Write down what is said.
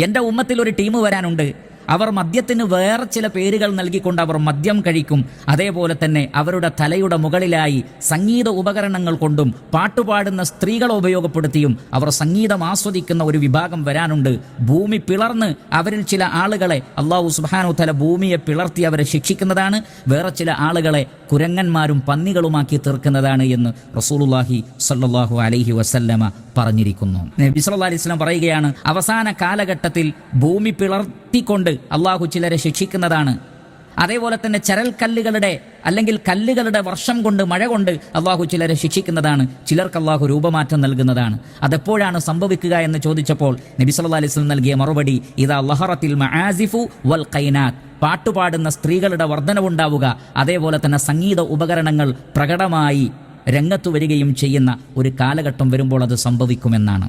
എൻ്റെ ഉമ്മത്തിൽ ഒരു ടീം വരാനുണ്ട്. അവർ മദ്യത്തിന് വേറെ ചില പേരുകൾ നൽകിക്കൊണ്ട് അവർ മദ്യം കഴിക്കും. അതേപോലെ തന്നെ അവരുടെ തലയുടെ മുകളിലായി സംഗീത ഉപകരണങ്ങൾ കൊണ്ടും പാട്ടുപാടുന്ന സ്ത്രീകളെ ഉപയോഗപ്പെടുത്തിയും അവർ സംഗീതം ആസ്വദിക്കുന്ന ഒരു വിഭാഗം വരാനുണ്ട്. ഭൂമി പിളർന്ന് അവരിൽ ചില ആളുകളെ അല്ലാഹു സുബ്ഹാനഹു തആല ഭൂമിയെ പിളർത്തി അവരെ ശിക്ഷിക്കുന്നതാണ്. വേറെ ചില ആളുകളെ കുരങ്ങന്മാരും പന്നികളുമാക്കി തീർക്കുന്നതാണ് എന്ന് റസൂലുള്ളാഹി സ്വല്ലല്ലാഹു അലൈഹി വസല്ലമ പറഞ്ഞിരിക്കുന്നു. നബി സല്ലല്ലാഹു അലൈഹി വസല്ലം പറയുകയാണ്, അവസാന കാലഘട്ടത്തിൽ ഭൂമി പിളർത്തിക്കൊണ്ട് അള്ളാഹു ചിലരെ ശിക്ഷിക്കുന്നതാണ്. അതേപോലെ തന്നെ ചരൽക്കല്ലുകളുടെ അല്ലെങ്കിൽ കല്ലുകളുടെ വർഷം കൊണ്ട്, മഴ കൊണ്ട് അള്ളാഹു ചിലരെ ശിക്ഷിക്കുന്നതാണ്. ചിലർക്ക് അള്ളാഹു രൂപമാറ്റം നൽകുന്നതാണ്. അതെപ്പോഴാണ് സംഭവിക്കുക എന്ന് ചോദിച്ചപ്പോൾ നബി സല്ലല്ലാഹു അലൈഹി വസല്ലം നൽകിയ മറുപടി, ഇദാ ലഹറത്തിൽ മആസിഫു വൽ ഖൈനാത്ത്, പാട്ടുപാടുന്ന സ്ത്രീകളുടെ വർധനവുണ്ടാവുക, അതേപോലെ തന്നെ സംഗീത ഉപകരണങ്ങൾ പ്രകടമായി രംഗത്തു വരികയും ചെയ്യുന്ന ഒരു കാലഘട്ടം വരുമ്പോൾ അത് സംഭവിക്കുമെന്നാണ്.